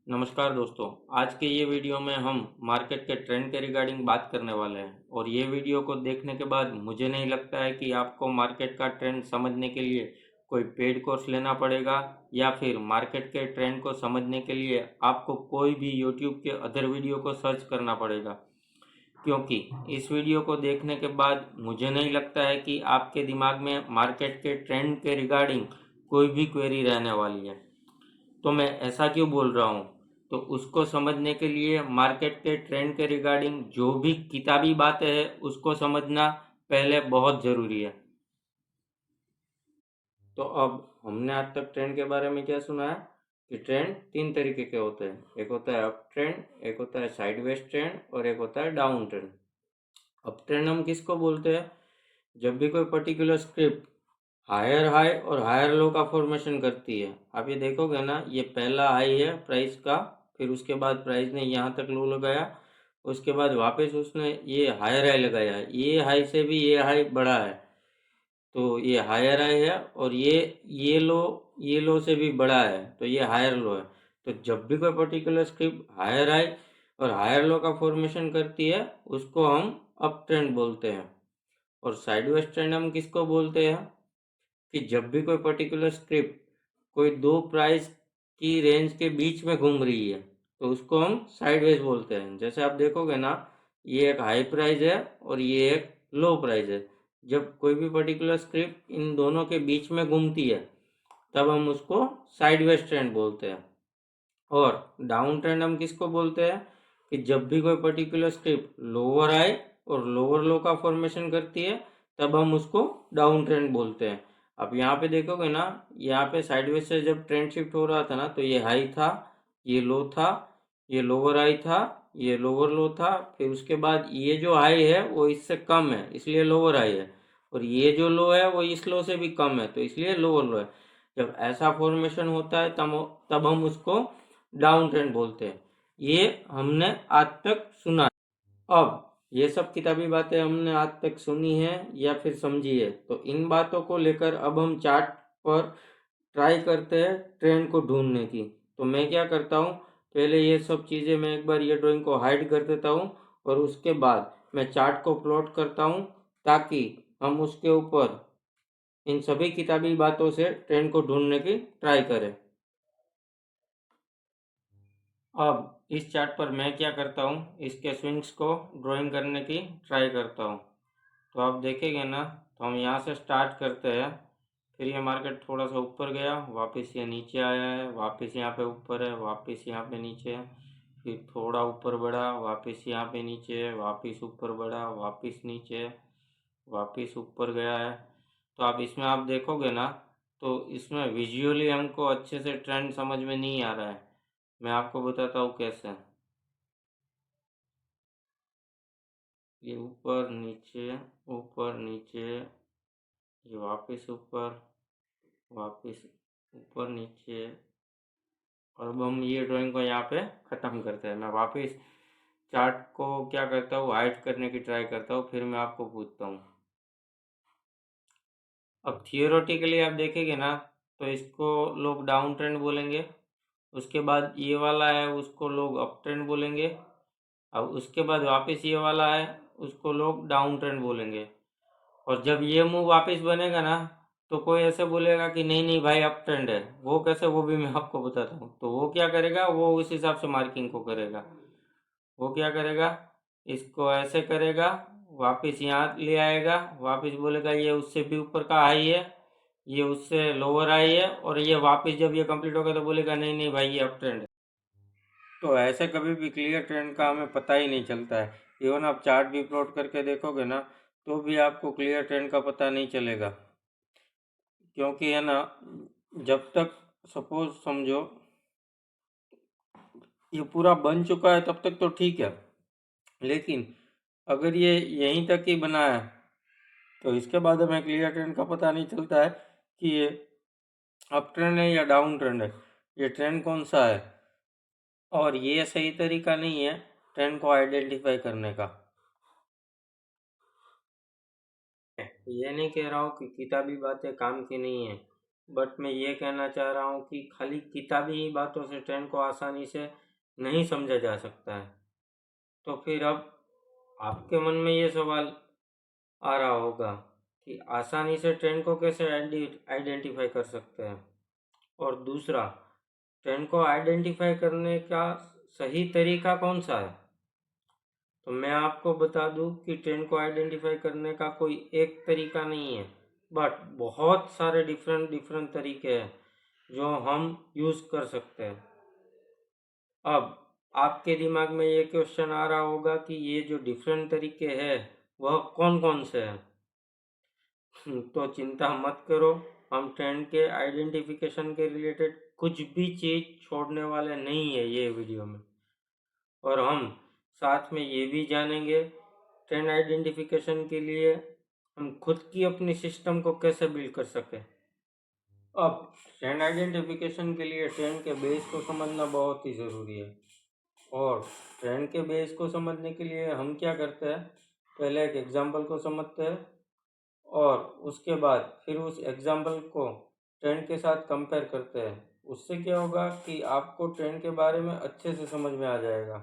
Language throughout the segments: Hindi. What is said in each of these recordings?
नमस्कार दोस्तों। आज के ये वीडियो में हम मार्केट के ट्रेंड के रिगार्डिंग बात करने वाले हैं और ये वीडियो को देखने के बाद मुझे नहीं लगता है कि आपको मार्केट का ट्रेंड समझने के लिए कोई पेड कोर्स लेना पड़ेगा या फिर मार्केट के ट्रेंड को समझने के लिए आपको कोई भी यूट्यूब के अदर वीडियो को सर्च करना पड़ेगा, क्योंकि इस वीडियो को देखने के बाद मुझे नहीं लगता है कि आपके दिमाग में मार्केट के ट्रेंड के रिगार्डिंग कोई भी क्वेरी रहने वाली है। तो मैं ऐसा क्यों बोल रहा हूँ? तो उसको समझने के लिए मार्केट के ट्रेंड के रिगार्डिंग जो भी किताबी बातें हैं उसको समझना पहले बहुत ज़रूरी है। तो अब हमने आज तक ट्रेंड के बारे में क्या सुना है कि ट्रेंड तीन तरीके के होते हैं। एक होता है अप ट्रेंड, एक होता है साइडवेज ट्रेंड और एक होता है डाउन ट्रेंड। अप ट्रेंड हम किसको बोलते हैं? जब भी कोई पर्टिकुलर स्क्रिप्ट हायर हाई और हायर लो का फॉर्मेशन करती है। आप ये देखोगे ना, ये पहला हाई है प्राइस का, फिर उसके बाद प्राइस ने यहाँ तक लो लगाया, उसके बाद वापस उसने ये हायर हाई लगाया, ये हाई से भी ये हाई बड़ा है, तो ये हायर हाई है, और ये लो से भी बड़ा है, तो ये हायर लो है। तो जब भी कोई पर्टिकुलर स्क्रिप्ट हायर हाई और हायर लो का फॉर्मेशन करती है उसको हम अप ट्रेंड बोलते हैं। और साइडवेज ट्रेंड हम किसको बोलते हैं? कि जब भी कोई पर्टिकुलर स्क्रिप्ट कोई दो प्राइस की रेंज के बीच में घूम रही है तो उसको हम साइडवेज बोलते हैं। जैसे आप देखोगे ना, ये एक हाई प्राइस है और ये एक लो प्राइस है। जब कोई भी पर्टिकुलर स्क्रिप्ट इन दोनों के बीच में घूमती है तब हम उसको साइडवेज ट्रेंड बोलते हैं। और डाउन ट्रेंड हम किसको बोलते हैं? कि जब भी कोई पर्टिकुलर स्क्रिप्ट लोअर हाई और लोअर लो का फॉर्मेशन करती है तब हम उसको डाउन ट्रेंड बोलते हैं। अब यहाँ पे देखोगे ना, यहाँ पे साइडवेज से जब ट्रेंड शिफ्ट हो रहा था ना, तो ये हाई था, ये लो था, ये लोअर हाई था, ये लोअर लो था, फिर उसके बाद ये जो हाई है वो इससे कम है इसलिए लोअर हाई है, और ये जो लो है वो इस लो से भी कम है तो इसलिए लोअर लो है। जब ऐसा फॉर्मेशन होता है तब तब हम उसको डाउन ट्रेंड बोलते हैं। ये हमने आज तक सुना है। अब ये सब किताबी बातें हमने आज तक सुनी है या फिर समझी है, तो इन बातों को लेकर अब हम चार्ट पर ट्राई करते हैं ट्रेंड को ढूंढने की। तो मैं क्या करता हूँ, पहले ये सब चीज़ें मैं एक बार ये ड्राइंग को हाइड कर देता हूँ और उसके बाद मैं चार्ट को प्लॉट करता हूँ, ताकि हम उसके ऊपर इन सभी किताबी बातों से ट्रेंड को ढूंढने की ट्राई करें। अब इस चार्ट पर मैं क्या करता हूँ, इसके स्विंग्स को ड्राइंग करने की ट्राई करता हूँ। तो आप देखेंगे ना, तो हम यहाँ से स्टार्ट करते हैं, फिर ये मार्केट थोड़ा सा ऊपर गया, वापस ये नीचे आया है, वापस यहाँ पे ऊपर है, वापस यहाँ पे नीचे है, फिर थोड़ा ऊपर बढ़ा, वापस यहाँ पे नीचे है, वापस ऊपर बढ़ा, वापस नीचे है, वापस ऊपर गया है। तो आप इसमें आप देखोगे ना, तो इसमें विजुअली हमको अच्छे से ट्रेंड समझ में नहीं आ रहा है। मैं आपको बताता हूँ कैसे। ये ऊपर नीचे, ये वापस ऊपर, वापस ऊपर नीचे। और अब हम ये ड्राइंग को यहाँ पे ख़त्म करते हैं। मैं वापस चार्ट को क्या करता हूँ, हाइड करने की ट्राई करता हूँ, फिर मैं आपको पूछता हूँ। अब थियोरेटिकली आप देखेंगे ना, तो इसको लोग डाउन ट्रेंड बोलेंगे, उसके बाद ये वाला है उसको लोग अप ट्रेंड बोलेंगे, अब उसके बाद वापस ये वाला है उसको लोग डाउन ट्रेंड बोलेंगे। और जब ये मुंह वापस बनेगा ना, तो कोई ऐसे बोलेगा कि नहीं नहीं भाई अप ट्रेंड है। वो कैसे, वो भी मैं आपको बताता हूँ। तो वो क्या करेगा, वो उस हिसाब से मार्किंग को करेगा। वो क्या करेगा, इसको ऐसे करेगा, वापस यहाँ ले आएगा, वापस बोलेगा ये उससे भी ऊपर का हाई है, ये उससे लोअर हाई है, और ये वापस जब ये कंप्लीट होगा तो बोलेगा नहीं नहीं भाई ये अप ट्रेंड है। तो ऐसे कभी भी क्लियर ट्रेंड का हमें पता ही नहीं चलता है। इवन आप चार्ट भी प्लॉट करके देखोगे ना, तो भी आपको क्लियर ट्रेंड का पता नहीं चलेगा। क्योंकि है ना, जब तक सपोज समझो ये पूरा बन चुका है तब तक तो ठीक है, लेकिन अगर ये यहीं तक ही बना है तो इसके बाद हमें क्लियर ट्रेंड का पता नहीं चलता है कि ये अप ट्रेंड है या डाउन ट्रेंड है, ये ट्रेंड कौन सा है। और ये सही तरीका नहीं है ट्रेंड को आइडेंटिफाई करने का। ये नहीं कह रहा हूँ कि किताबी बातें काम की नहीं है, बट मैं ये कहना चाह रहा हूँ कि खाली किताबी बातों से ट्रेंड को आसानी से नहीं समझा जा सकता है। तो फिर अब आपके मन में ये सवाल आ रहा होगा कि आसानी से ट्रेंड को कैसे आइडेंटिफाई कर सकते हैं, और दूसरा, ट्रेंड को आइडेंटिफाई करने का सही तरीका कौन सा है। तो मैं आपको बता दूं कि ट्रेंड को आइडेंटिफाई करने का कोई एक तरीका नहीं है, बट बहुत सारे डिफरेंट डिफरेंट तरीके हैं जो हम यूज़ कर सकते हैं। अब आपके दिमाग में ये क्वेश्चन आ रहा होगा कि ये जो डिफरेंट तरीके हैं वह कौन कौन से हैं। तो चिंता मत करो, हम ट्रेंड के आइडेंटिफिकेशन के रिलेटेड कुछ भी चीज़ छोड़ने वाले नहीं है ये वीडियो में। और हम साथ में ये भी जानेंगे ट्रेंड आइडेंटिफिकेशन के लिए हम खुद की अपनी सिस्टम को कैसे बिल्ड कर सकें। अब ट्रेंड आइडेंटिफिकेशन के लिए ट्रेंड के बेस को समझना बहुत ही ज़रूरी है। और ट्रेंड के बेस को समझने के लिए हम क्या करते हैं, पहले एक एग्जांपल को समझते हैं और उसके बाद फिर उस एग्जांपल को ट्रेंड के साथ कंपेयर करते हैं। उससे क्या होगा कि आपको ट्रेंड के बारे में अच्छे से समझ में आ जाएगा।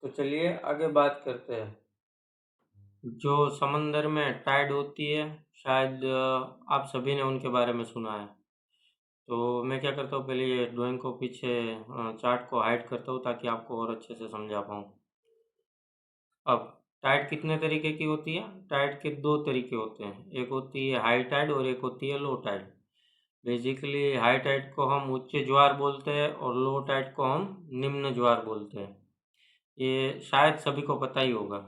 तो चलिए आगे बात करते हैं। जो समंदर में टाइड होती है, शायद आप सभी ने उनके बारे में सुना है। तो मैं क्या करता हूँ, पहले ये ड्राइंग को पीछे चार्ट को हाइड करता हूँ ताकि आपको और अच्छे से समझा पाऊँ। अब टाइड कितने तरीके की होती है? टाइड के दो तरीके होते हैं, एक होती है हाई टाइड और एक होती है low tide. Basically high tide को हम उच्च ज्वार बोलते हैं और लो टाइड को हम निम्न ज्वार बोलते हैं। ये शायद सभी को पता ही होगा।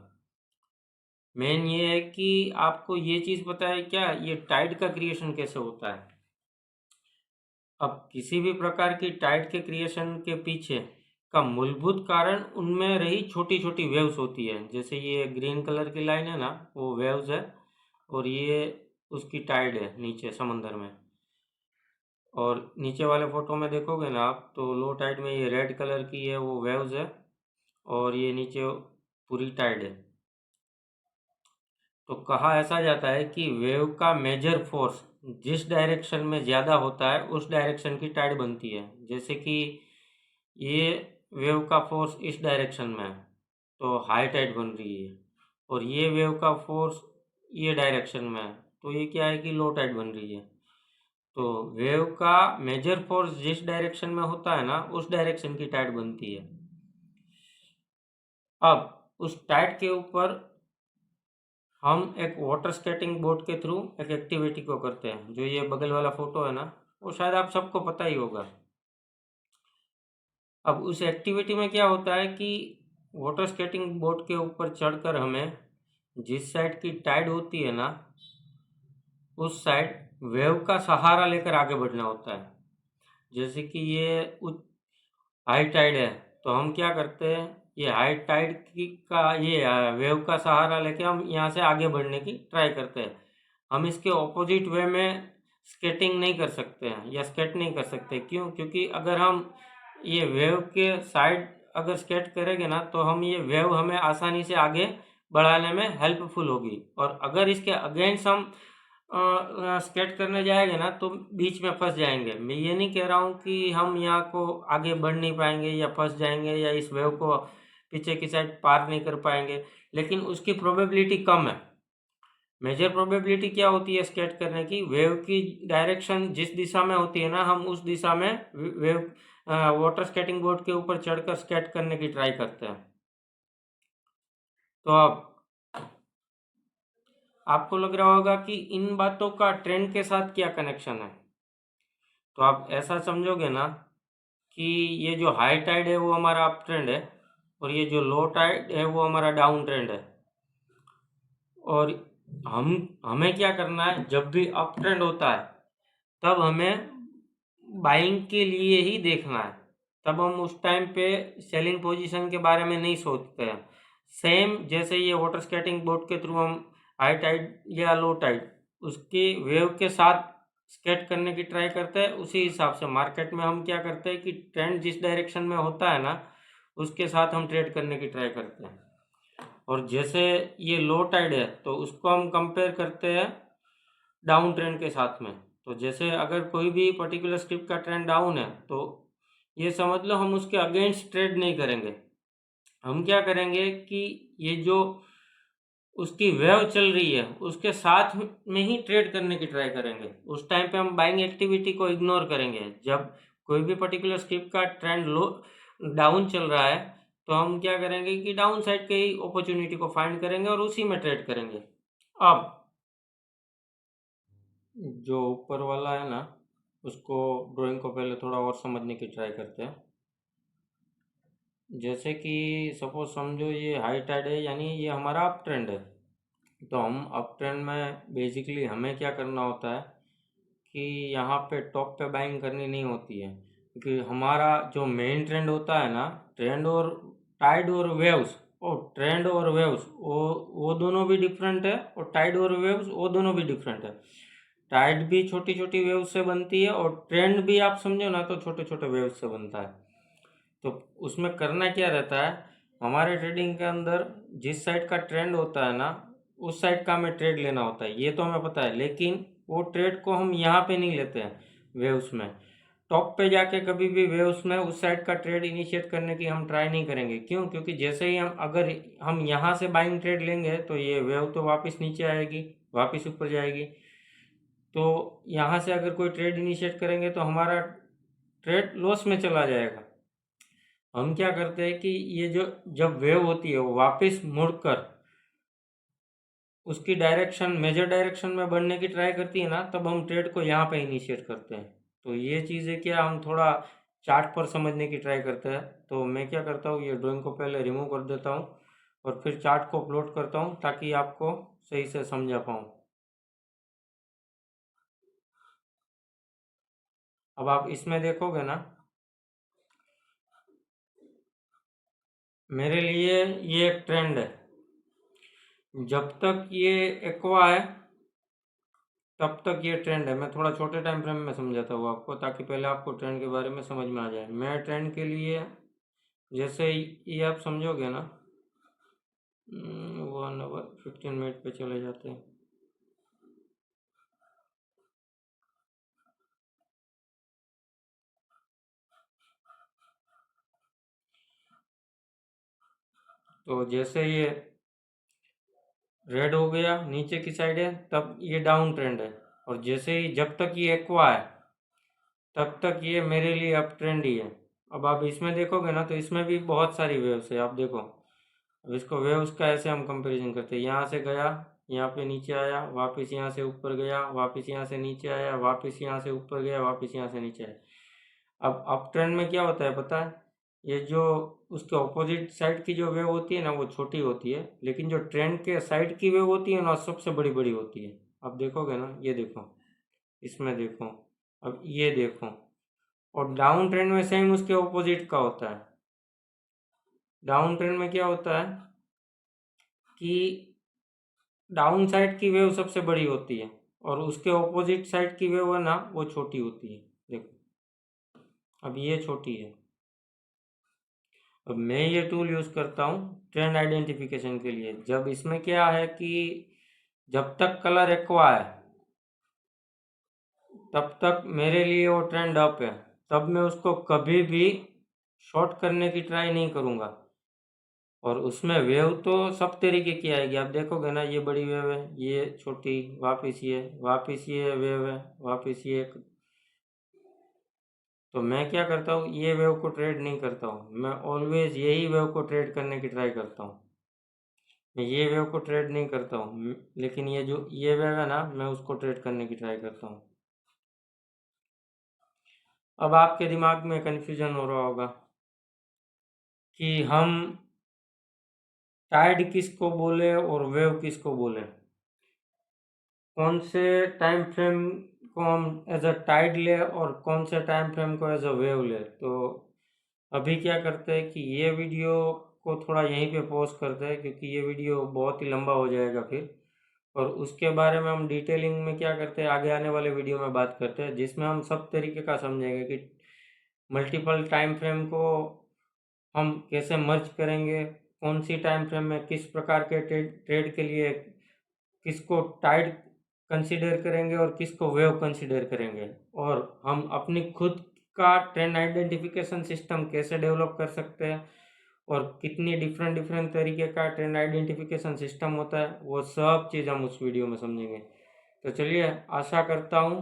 मेन ये है कि आपको ये चीज़ पता है क्या, ये टाइड का क्रिएशन कैसे होता है। अब किसी भी प्रकार की टाइड के क्रिएशन के पीछे का मूलभूत कारण उनमें रही छोटी छोटी वेव्स होती है। जैसे ये ग्रीन कलर की लाइन है ना, वो वेव्स है, और ये उसकी टाइड है नीचे समंदर में। और नीचे वाले फोटो में देखोगे ना आप, तो लो टाइड में ये रेड कलर की है वो वेव्स है, और ये नीचे पूरी टाइड है। तो कहा ऐसा जाता है कि वेव का मेजर फोर्स जिस डायरेक्शन में ज़्यादा होता है उस डायरेक्शन की टाइड बनती है। जैसे कि ये वेव का फोर्स इस डायरेक्शन में है तो हाई टाइड बन रही है, और ये वेव का फोर्स ये डायरेक्शन में है तो ये क्या है कि लो टाइड बन रही है। तो वेव का मेजर फोर्स जिस डायरेक्शन में होता है ना, उस डायरेक्शन की टाइड बनती है। अब उस टाइड के ऊपर हम एक वाटर स्केटिंग बोर्ड के थ्रू एक एक्टिविटी को करते हैं। जो ये बगल वाला फोटो है ना, वो शायद आप सबको पता ही होगा। अब उस एक्टिविटी में क्या होता है कि वाटर स्केटिंग बोर्ड के ऊपर चढ़कर हमें जिस साइड की टाइड होती है ना, उस साइड वेव का सहारा लेकर आगे बढ़ना होता है। जैसे कि ये हाई टाइड है तो हम क्या करते हैं, ये हाई टाइड की का ये वेव का सहारा लेके हम यहाँ से आगे बढ़ने की ट्राई करते हैं। हम इसके ऑपोजिट वे में स्केटिंग नहीं कर सकते हैं या स्केट नहीं कर सकते। क्यों? क्योंकि अगर हम ये वेव के साइड अगर स्केट करेंगे ना, तो हम ये वेव हमें आसानी से आगे बढ़ाने में हेल्पफुल होगी। और अगर इसके अगेंस्ट हम स्केट करने जाएंगे ना, तो बीच में फंस जाएंगे। मैं ये नहीं कह रहा हूँ कि हम यहाँ को आगे बढ़ नहीं पाएंगे या फंस जाएंगे या इस वेव को पीछे की साइड पार नहीं कर पाएंगे, लेकिन उसकी प्रोबेबिलिटी कम है। मेजर प्रोबेबिलिटी क्या होती है स्केट करने की, वेव की डायरेक्शन जिस दिशा में होती है ना, हम उस दिशा में वेव वाटर स्केटिंग बोर्ड के ऊपर चढ़कर स्केट करने की ट्राई करते हैं। तो अब आपको लग रहा होगा कि इन बातों का ट्रेंड के साथ क्या कनेक्शन है। तो आप ऐसा समझोगे ना कि ये जो हाई टाइड है वो हमारा अप ट्रेंड है, और ये जो लो टाइड है वो हमारा डाउन ट्रेंड है। और हमें क्या करना है, जब भी अप ट्रेंड होता है तब हमें बाइंग के लिए ही देखना है। तब हम उस टाइम पे सेलिंग पोजीशन के बारे में नहीं सोचते हैं। सेम जैसे ये वाटर स्केटिंग बोर्ड के थ्रू हम हाई टाइड या लो टाइड उसके वेव के साथ स्केट करने की ट्राई करते हैं, उसी हिसाब से मार्केट में हम क्या करते हैं कि ट्रेंड जिस डायरेक्शन में होता है ना, उसके साथ हम ट्रेड करने की ट्राई करते हैं। और जैसे ये लो टाइड है तो उसको हम कंपेयर करते हैं डाउन ट्रेंड के साथ में। तो जैसे अगर कोई भी पर्टिकुलर स्क्रिप्ट का ट्रेंड डाउन है तो ये समझ लो हम उसके अगेंस्ट ट्रेड नहीं करेंगे। हम क्या करेंगे कि ये जो उसकी वेव चल रही है उसके साथ में ही ट्रेड करने की ट्राई करेंगे। उस टाइम पे हम बाइंग एक्टिविटी को इग्नोर करेंगे। जब कोई भी पर्टिकुलर स्क्रिप्ट का ट्रेंड लो डाउन चल रहा है तो हम क्या करेंगे कि डाउन साइड के ही अपॉर्चुनिटी को फाइंड करेंगे और उसी में ट्रेड करेंगे। अब जो ऊपर वाला है ना उसको ड्राइंग को पहले थोड़ा और समझने की ट्राई करते हैं। जैसे कि सपोज समझो ये हाई टाइड है, यानी ये हमारा अप ट्रेंड है। तो हम अप ट्रेंड में बेसिकली हमें क्या करना होता है कि यहाँ पे टॉप पे बाइंग करनी नहीं होती है, क्योंकि हमारा जो मेन ट्रेंड होता है ना, ट्रेंड और टाइड और वेव्स, और ट्रेंड और वेव्स वो दोनों भी डिफरेंट है, और टाइड और वेव्स वो दोनों भी डिफरेंट है। टाइड भी छोटी छोटी वेव्स से बनती है और ट्रेंड भी आप समझो ना तो छोटे छोटे वेव्स से बनता है। तो उसमें करना क्या रहता है, हमारे ट्रेडिंग के अंदर जिस साइड का ट्रेंड होता है ना उस साइड का हमें ट्रेड लेना होता है, ये तो हमें पता है। लेकिन वो ट्रेड को हम यहाँ पे नहीं लेते हैं वेव्स में। टॉप पे जाके कभी भी वेव्स में उस साइड का ट्रेड इनिशिएट करने की हम ट्राई नहीं करेंगे। क्यों? क्योंकि जैसे ही हम यहाँ से बाइंग ट्रेड लेंगे तो ये वेव तो वापस नीचे आएगी, वापस ऊपर जाएगी। तो यहाँ से अगर कोई ट्रेड इनिशिएट करेंगे तो हमारा ट्रेड लॉस में चला जाएगा। हम क्या करते हैं कि ये जो जब वेव होती है वो वापस मुड़कर उसकी डायरेक्शन मेजर डायरेक्शन में बढ़ने की ट्राई करती है ना, तब हम ट्रेड को यहाँ पे इनिशिएट करते हैं। तो ये चीज़ें क्या हम थोड़ा चार्ट पर समझने की ट्राई करते हैं। तो मैं क्या करता हूँ, ये ड्राइंग को पहले रिमूव कर देता हूँ और फिर चार्ट को प्लॉट करता हूँ ताकि आपको सही से समझा पाऊँ। अब आप इसमें देखोगे ना, मेरे लिए ये एक ट्रेंड है। जब तक ये एक्वा है तब तक ये ट्रेंड है। मैं थोड़ा छोटे टाइम फ्रेम में समझाता हूँ आपको, ताकि पहले आपको ट्रेंड के बारे में समझ में आ जाए। मैं ट्रेंड के लिए जैसे ये आप समझोगे ना, 1 आवर 15 मिनट पे चले जाते हैं। तो जैसे ये रेड हो गया नीचे की साइड है तब ये डाउन ट्रेंड है, और जैसे ही जब तक ये एक्वा है तब तक ये मेरे लिए अप ट्रेंड ही है। अब आप इसमें देखोगे ना तो इसमें भी बहुत सारी वेव्स है। आप देखो, अब इसको वेव्स का ऐसे हम कंपैरिजन करते हैं। यहाँ से गया, यहाँ पे नीचे आया, वापस यहाँ से ऊपर गया, वापस यहाँ से नीचे आया, वापस यहाँ से ऊपर गया, वापस यहाँ से नीचे आया। अब अप ट्रेंड में क्या होता है पता है, ये जो उसके ऑपोजिट साइड की जो वेव होती है ना वो छोटी होती है, लेकिन जो ट्रेंड के साइड की वेव होती है ना सबसे बड़ी बड़ी होती है। अब देखोगे ना, ये देखो, इसमें देखो, अब ये देखो। और डाउन ट्रेंड में सेम उसके ऑपोजिट का होता है। डाउन ट्रेंड में क्या होता है कि डाउन साइड की वेव सबसे बड़ी होती है और उसके ऑपोजिट साइड की वेव है ना वो छोटी होती है। देखो, अब ये छोटी है। अब मैं ये टूल यूज़ करता हूँ ट्रेंड आइडेंटिफिकेशन के लिए। जब इसमें क्या है कि जब तक कलर एक्वा है तब तक मेरे लिए वो ट्रेंड अप है, तब मैं उसको कभी भी शॉर्ट करने की ट्राई नहीं करूँगा। और उसमें वेव तो सब तरीके की आएगी। आप देखोगे ना, ये बड़ी वेव है, ये छोटी, वापिस ये वेव है, वापिस ये। तो मैं क्या करता हूँ, ये वेव को ट्रेड नहीं करता हूँ, मैं ऑलवेज यही वेव को ट्रेड करने की ट्राई करता हूँ। मैं ये वेव को ट्रेड नहीं करता हूँ, लेकिन ये जो ये वेव है ना मैं उसको ट्रेड करने की ट्राई करता हूँ। अब आपके दिमाग में कन्फ्यूजन हो रहा होगा कि हम टाइड किसको बोले और वेव किसको बोले, कौन से टाइम फ्रेम को हम एज अ टाइड ले और कौन से टाइम फ्रेम को एज अ वेव ले। तो अभी क्या करते हैं कि ये वीडियो को थोड़ा यहीं पे पॉज करते हैं, क्योंकि ये वीडियो बहुत ही लंबा हो जाएगा फिर। और उसके बारे में हम डिटेलिंग में क्या करते हैं आगे आने वाले वीडियो में बात करते हैं, जिसमें हम सब तरीके का समझेंगे कि मल्टीपल टाइम फ्रेम को हम कैसे मर्ज करेंगे, कौन सी टाइम फ्रेम में किस प्रकार के ट्रेड के लिए किसको टाइड कंसीडर करेंगे और किसको वेव कंसीडर करेंगे, और हम अपनी खुद का ट्रेंड आइडेंटिफिकेशन सिस्टम कैसे डेवलप कर सकते हैं, और कितनी डिफरेंट डिफरेंट तरीके का ट्रेंड आइडेंटिफिकेशन सिस्टम होता है, वो सब चीज़ हम उस वीडियो में समझेंगे। तो चलिए, आशा करता हूँ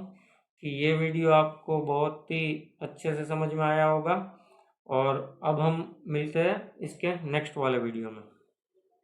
कि ये वीडियो आपको बहुत ही अच्छे से समझ में आया होगा, और अब हम मिलते हैं इसके नेक्स्ट वाले वीडियो में।